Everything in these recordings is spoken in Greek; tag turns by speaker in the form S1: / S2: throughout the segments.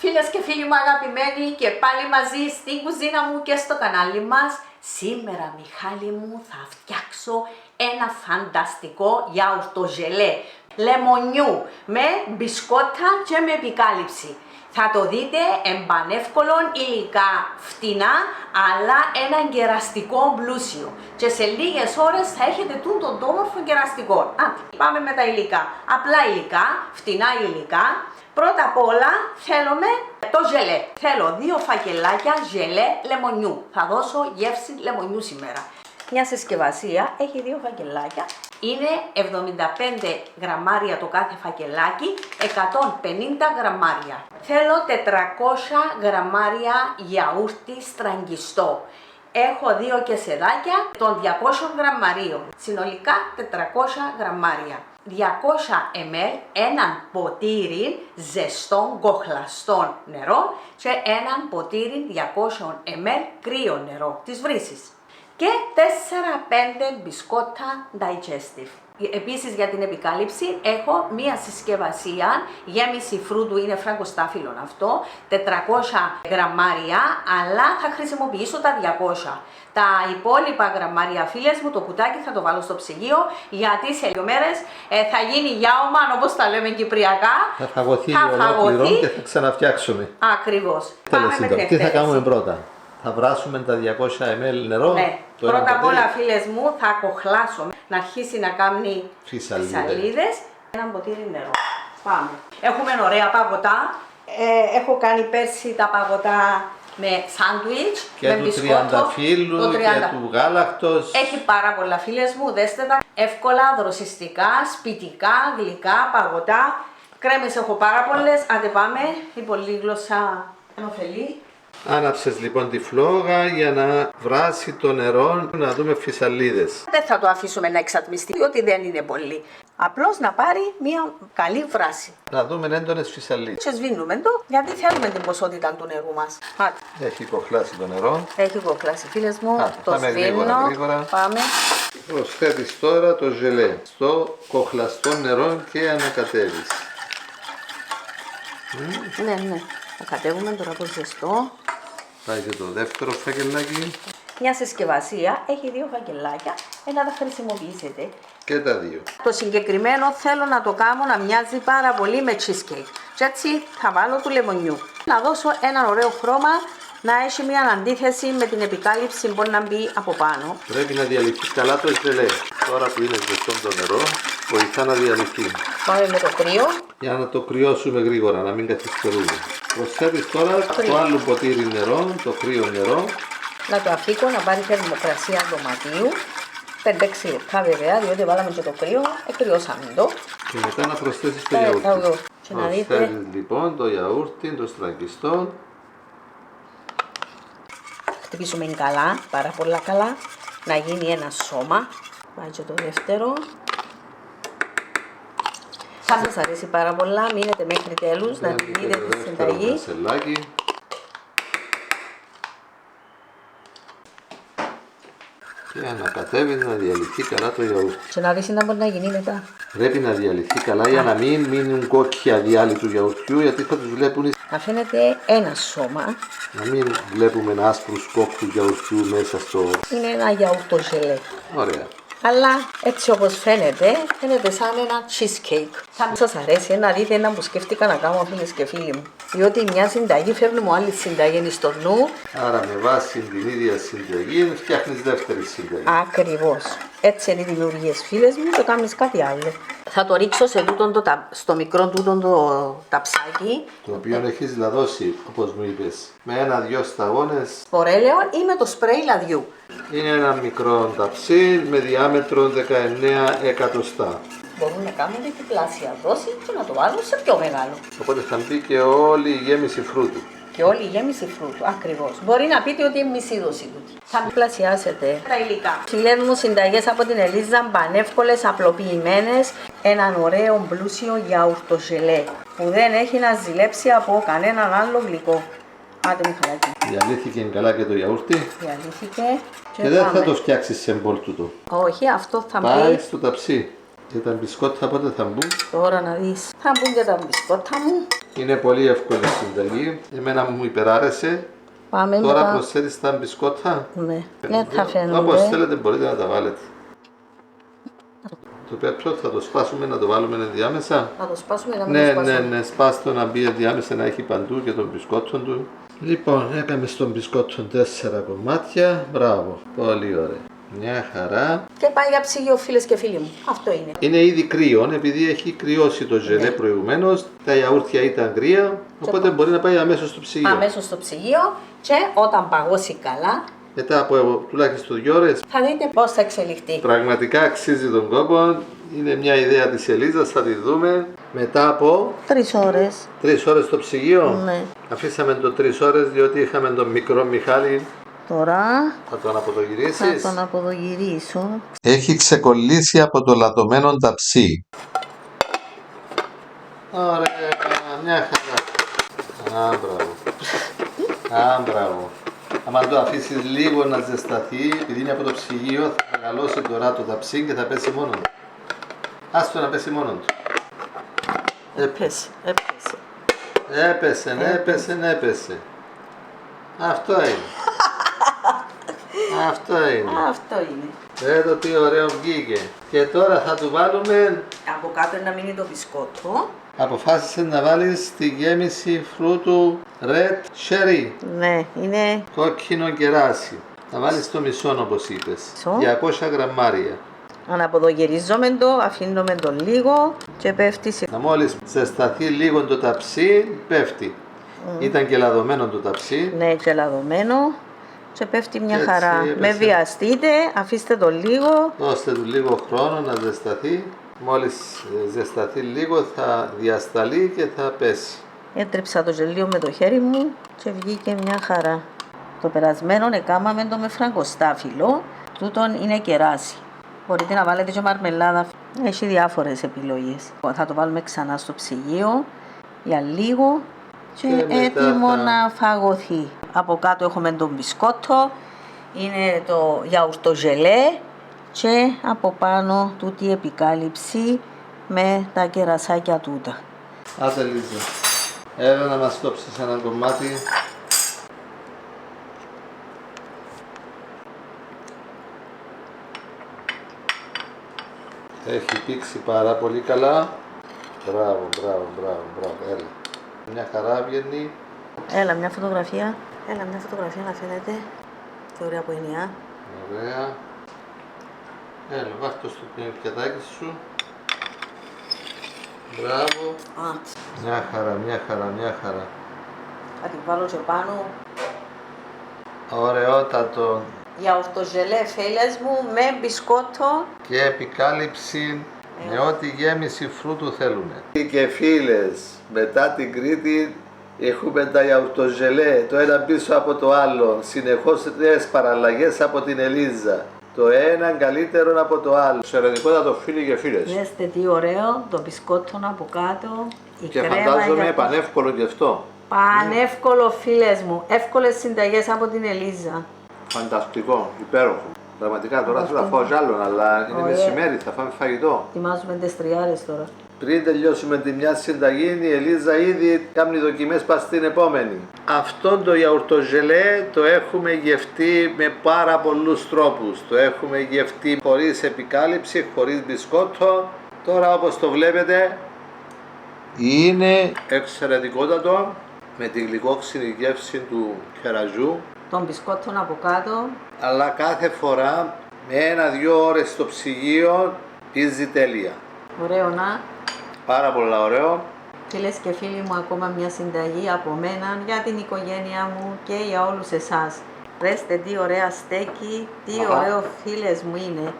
S1: Φίλες και φίλοι μου αγαπημένοι, και πάλι μαζί στην κουζίνα μου και στο κανάλι μας. Σήμερα, Μιχάλη μου, θα φτιάξω ένα φανταστικό γιαουρτο ζελέ λεμονιού με μπισκότα και με επικάλυψη. Θα το δείτε εμπανεύκολο, υλικά φτηνά, αλλά ένα κεραστικό πλούσιο. Και σε λίγες ώρες θα έχετε τον όμορφο κεραστικό. Πάμε με τα υλικά. Απλά υλικά, φτηνά υλικά. Πρώτα απ' όλα θέλουμε το ζελέ. Θέλω 2 φακελάκια ζελέ λεμονιού. Θα δώσω γεύση λεμονιού σήμερα. Μια συσκευασία έχει 2 φακελάκια. Είναι 75 γραμμάρια το κάθε φακελάκι, 150 γραμμάρια. Θέλω 400 γραμμάρια γιαούρτι στραγγιστό. Έχω 2 κεσεδάκια των 200 γραμμαρίων. Συνολικά 400 γραμμάρια. 200 ml, έναν ποτήρι ζεστών κοχλαστών νερό και έναν ποτήρι 200 ml κρύο νερό της βρύσης. Και 4-5 μπισκότα digestive. Επίσης για την επικάλυψη έχω μία συσκευασία γέμιση φρούτου, είναι φραγκοστάφυλλον αυτό, 400 γραμμάρια, αλλά θα χρησιμοποιήσω τα 200. Τα υπόλοιπα γραμμάρια, φίλες μου, το κουτάκι θα το βάλω στο ψυγείο, γιατί σε λίγο μέρες θα γίνει γιάουμαν, όπως τα λέμε κυπριακά.
S2: Θα φαγωθεί ολόκληρο και θα ξαναφτιάξουμε.
S1: Ακριβώς.
S2: Τέλος πάντων, τι θα κάνουμε πρώτα? Θα βράσουμε τα 200 ml νερό.
S1: Ναι. Πρώτα απ' όλα, φίλες μου, θα κοχλάσω να αρχίσει να κάνει φυσαλίδες. Ένα ποτήρι νερό. Πάμε. Έχουμε ωραία παγωτά. Έχω κάνει πέρσι τα παγωτά με σάντουιτς,
S2: και
S1: με
S2: του
S1: μπισκότο.
S2: τριανταφύλλου και του γάλακτος.
S1: Έχει πάρα πολλά, φίλες μου, δέστε τα. Εύκολα, δροσιστικά, σπιτικά, γλυκά, παγωτά. Κρέμες έχω πάρα πολλές. Άντε πάμε, η πολύγλωσσα ωφελεί.
S2: Άναψες λοιπόν τη φλόγα για να βράσει το νερό, να δούμε φυσαλίδες.
S1: Δεν θα το αφήσουμε να εξατμιστεί, διότι δεν είναι πολύ. Απλώς να πάρει μια καλή βράση.
S2: Να δούμε έντονες φυσαλίδες.
S1: Και σβήνουμε το, γιατί θέλουμε την ποσότητα του νερού μας.
S2: Έχει κοχλάσει το νερό.
S1: Έχει κοχλάσει, φίλες μου. Το
S2: σβήνω.
S1: Γρήγορα. Πάμε.
S2: Προσθέτεις τώρα το ζελέ στο κοχλαστό νερό και ανακατεύεις.
S1: Ναι. Θα κατέβουμε τώρα το ζεστό.
S2: Πάει και το δεύτερο φακελάκι.
S1: Μια συσκευασία έχει 2 φακελάκια, ένα θα χρησιμοποιήσετε.
S2: Και τα 2.
S1: Το συγκεκριμένο θέλω να το κάνω να μοιάζει πάρα πολύ με cheesecake. Και έτσι θα βάλω του λεμονιού. Να δώσω ένα ωραίο χρώμα, να έχει μια αντίθεση με την επικάλυψη που μπορεί να μπει από πάνω.
S2: Πρέπει να διαλυθεί καλά το ζελέ. Τώρα που είναι ζεστό το νερό, βοηθά να διαλυθεί.
S1: Πάμε με το κρύο.
S2: Για να το κρυώσουμε γρήγορα, να μην καθυστερούμε. Προσθέτεις τώρα το άλλο ποτήρι νερό, το κρύο νερό.
S1: Να το αφήκω να πάρει θερμοκρασία δωματίου. 5-6 λεπτά βέβαια, διότι βάλαμε και το κρύο, εκρυώσαμε το.
S2: Και μετά να προσθέσεις το γιαούρτι. Προσθέτεις λοιπόν το γιαούρτι, το στραγγιστό.
S1: Χτυπήσουμε καλά, πάρα πολλά καλά, να γίνει ένα σώμα. Πάει και το δεύτερο. Θα σας αρέσει πάρα πολλά, μείνετε μέχρι τέλους, να τη δείτε τη συνταγή.
S2: Και ανακατεύει να διαλυθεί καλά το γιαούρτι.
S1: Και να δεις τι μπορεί να γίνει μετά.
S2: Πρέπει να διαλυθεί καλά για να μην μείνουν κόκκια διάλυ του γιαουρτιού, γιατί θα τους βλέπουν.
S1: Να φαίνεται ένα σώμα.
S2: Να μην βλέπουμε άσπρους κόκκους γιαουρτιού μέσα στο.
S1: Είναι ένα γιαουρτο ζελέ.
S2: Ωραία.
S1: Αλλά έτσι όπως φαίνεται σαν ένα cheesecake. Θα σας αρέσει να δείτε ένα που σκέφτηκα να κάνω, φίλες και φίλοι μου. Διότι μια συνταγή φέρνει μου άλλη συνταγή στο νου.
S2: Άρα με βάση την ίδια συνταγή φτιάχνεις δεύτερη συνταγή.
S1: Ακριβώς. Έτσι είναι οι δημιουργίες, φίλες μου, και κάνεις κάτι άλλο. Θα το ρίξω στο μικρό τούτο το ταψάκι.
S2: Το οποίο έχεις λαδώσει, όπως μου είπες, με 1-2 σταγόνες
S1: φορέλαιων ή με το σπρέι λαδιού.
S2: Είναι ένα μικρό ταψί με διάμετρο 19 εκατοστά.
S1: Μπορούν να κάνουν διπλάσια δόση και να το βάλουν σε πιο μεγάλο.
S2: Οπότε θα μπει και όλη η γέμιση φρούτου.
S1: Και όλη η γέμιση φρούτου, ακριβώς. Μπορεί να πείτε ότι είναι μισή δόση του. Θα διπλασιάσετε τα υλικά. Φίλες μου, συνταγές από την Ελίζα, πανεύκολες, απλοποιημένες. Έναν ωραίο πλούσιο γιαουρτο ζελέ που δεν έχει να ζηλέψει από κανέναν άλλο γλυκό. Άντε Μιχαλάκη.
S2: Διαλύθηκε καλά και το γιαούρτι.
S1: Διαλύθηκε.
S2: Και δεν θα το φτιάξεις σε μπολ τούτο.
S1: Όχι, αυτό θα
S2: πάει στο ταψί. Και τα μπισκότα πότε θα μπουν?
S1: Τώρα να δεις. Θα μπουν και τα μπισκότα μου.
S2: Είναι πολύ εύκολη συνταγή. Εμένα μου υπεράρεσε.
S1: Πάμε
S2: Τώρα
S1: μετά.
S2: προσθέτεις τα μπισκότα.
S1: Ναι, ναι, θα φαίνονται.
S2: Όπως θέλετε μπορείτε να τα βάλετε. Το πέτρο θα το σπάσουμε να το βάλουμε ενδιάμεσα.
S1: Να το σπάσουμε να μην
S2: Ναι,
S1: το σπάσουμε.
S2: ναι, σπάστο να μπει ενδιάμεσα να έχει παντού και τον μπισκότο του. Λοιπόν, έκαμε στον μπισκότο 4 κομμάτια. Μπράβο, πολύ ωραία. Μια χαρά.
S1: Και πάει για ψυγείο, φίλες και φίλοι μου. Αυτό είναι.
S2: Είναι ήδη κρύο, επειδή έχει κρυώσει το ζελέ προηγουμένως. Τα γιαούρτια ήταν κρύα, οπότε μπορεί να πάει αμέσως στο ψυγείο.
S1: Αμέσως στο ψυγείο και όταν παγώσει καλά
S2: Μετά από τουλάχιστον 2 ώρες.
S1: θα δείτε πώς θα εξελιχθεί.
S2: Πραγματικά αξίζει τον κόπο. Είναι μια ιδέα της Ελίζας, θα τη δούμε. Μετά από
S1: 3 ώρες.
S2: 3 ώρες στο ψυγείο.
S1: Ναι.
S2: Αφήσαμε το 3 ώρες διότι είχαμε τον μικρό Μιχάλη.
S1: Τώρα
S2: Θα τον
S1: θα
S2: αποδογυρίσεις.
S1: τον αποδογυρίσω.
S2: Έχει ξεκολλήσει από το λατωμένο ταψί. Ωραία, μια χαρά. Α, μπράβο. Α, μπράβο. Αν το αφήσεις λίγο να ζεσταθεί, επειδή είναι από το ψυγείο, θα μεγαλώσει τώρα το ταψί και θα πέσει μόνο του. Άστο να πέσει μόνο του.
S1: Έπεσε.
S2: Έπεσε. Αυτό είναι. Αυτό είναι.
S1: Αυτό είναι.
S2: Εδώ τι ωραίο βγήκε. Και τώρα θα του βάλουμε.
S1: Από κάτω είναι να μείνει το μπισκότο.
S2: Αποφάσισε να βάλεις τη γέμιση φρούτου Red Cherry.
S1: Ναι, είναι
S2: Κόκκινο κεράσι. Θα βάλεις το μισό όπως είπες.
S1: Μισό.
S2: 200 γραμμάρια.
S1: αναποδογυρίζομαι το, αφήνουμε το λίγο και πέφτει.
S2: Να μόλις ζεσταθεί λίγο το ταψί, πέφτει. Ήταν και λαδωμένο το ταψί.
S1: Ναι, και λαδωμένο και πέφτει μια
S2: Έτσι,
S1: χαρά.
S2: έπεσε.
S1: Με βιαστείτε, αφήστε το λίγο.
S2: Δώστε του λίγο χρόνο να ζεσταθεί. Μόλις ζεσταθεί λίγο θα διασταλεί και θα πέσει.
S1: Έτρεψα το γελίο με το χέρι μου και βγήκε μια χαρά. Το περασμένο έκαναμε το με φραγκοστάφυλλο. Τούτον είναι κεράσι. Μπορείτε να βάλετε και μαρμελάδα. Έχει διάφορες επιλογές. Θα το βάλουμε ξανά στο ψυγείο για λίγο και
S2: μετά
S1: έτοιμο
S2: θα-
S1: να φαγωθεί. Από κάτω έχουμε τον μπισκότο. Είναι το γιαουρτοζελέ και από πάνω τούτη η επικάλυψη με τα κερασάκια τούτα.
S2: Άντε Λίζα. Έλα να μας κόψεις ένα κομμάτι. Έχει πήξει πάρα πολύ καλά. Μπράβο. Έλα. Μια χαρά βγαίνει.
S1: Έλα μια φωτογραφία. Έλα μια φωτογραφία να φαίνεται. Τι ωραία που είναι, α.
S2: Ωραία. Έλα, βάζ' το στο πιατάκι σου. Μπράβο.
S1: Α,
S2: Μια χαρά.
S1: θα την βάλω και πάνω.
S2: Ωραιότατο.
S1: Γιαουρτοζελέ, φίλες μου, με μπισκότο.
S2: Και επικάλυψη με ό,τι γέμιση φρούτου θέλουμε. Και φίλες, μετά την Κρήτη έχουμε τα γιαουρτοζελέ, το ένα πίσω από το άλλο, συνεχώς νέες παραλλαγές από την Ελίζα. Το ένα καλύτερο από το άλλο. Εξαιρετικότατο φίλοι και φίλες.
S1: Δέστε τι ωραίο, το μπισκότο από κάτω. Η
S2: Και
S1: κρέμα
S2: φαντάζομαι
S1: για το-
S2: πανεύκολο και αυτό.
S1: Πανεύκολο, φίλες μου. Εύκολες συνταγές από την Ελίζα.
S2: Φανταστικό, υπέροχο. Πραγματικά τώρα θέλω να φάω κι άλλον, αλλά είναι
S1: Ωραία.
S2: μεσημέρι, θα φάμε φαγητό.
S1: Ετοιμάζουμε τις τριάρες τώρα.
S2: Πριν τελειώσουμε τη μια συνταγή, η Ελίζα ήδη κάνει δοκιμές πας στην επόμενη. Αυτό το γιαουρτοζελέ το έχουμε γευτεί με πάρα πολλούς τρόπους. Το έχουμε γευτεί χωρίς επικάλυψη, χωρίς μπισκότο. Τώρα όπως το βλέπετε είναι εξαιρετικότατο με τη γλυκόξινη γεύση του κεραζιού.
S1: Τον μπισκότο από κάτω.
S2: Αλλά κάθε φορά με 1-2 ώρες στο ψυγείο πίζει τέλεια.
S1: Ωραίο να.
S2: Πάρα πολλά ωραίο.
S1: Φίλες και φίλοι μου, ακόμα μια συνταγή από μένα για την οικογένειά μου και για όλους εσάς. Δέστε τι ωραία στέκει, τι
S2: Αχα.
S1: ωραίο φίλες μου είναι.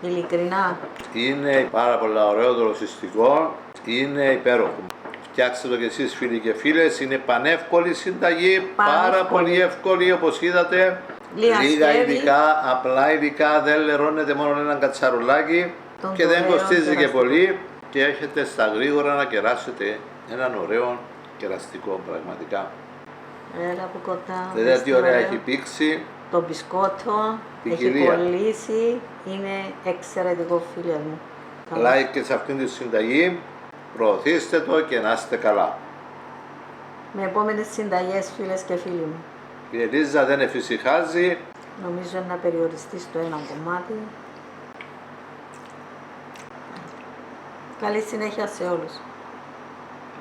S1: Ειλικρινά.
S2: Είναι πάρα πολλά ωραίο, δροσιστικό, είναι υπέροχο. Φτιάξτε το κι εσείς φίλοι και φίλες, είναι πανεύκολη συνταγή, πάρα
S1: Πανεύκολη.
S2: πολύ εύκολη όπως είδατε.
S1: Λίγα
S2: Λίγα
S1: αστέρι.
S2: υλικά, απλά υλικά, δεν λερώνετε μόνο ένα κατσαρολάκι
S1: Τον
S2: και δεν
S1: ωραίο
S2: κοστίζει και
S1: κεραστικό.
S2: πολύ και έχετε στα γρήγορα να κεράσετε έναν ωραίο κεραστικό πραγματικά.
S1: Έλα από κοντά.
S2: Δείτε
S1: δες
S2: τι ωραία
S1: ωραίο.
S2: έχει πήξει.
S1: Το μπισκότο έχει
S2: Ποικιλία.
S1: κολλήσει, είναι εξαιρετικό φίλες μου.
S2: like και σε αυτήν τη συνταγή, προωθήστε το και να είστε καλά.
S1: Με επόμενες συνταγές, φίλες και φίλοι μου.
S2: Η Ελίζα δεν εφησυχάζει.
S1: Νομίζω να περιοριστεί στο ένα κομμάτι. Καλή συνέχεια σε όλους.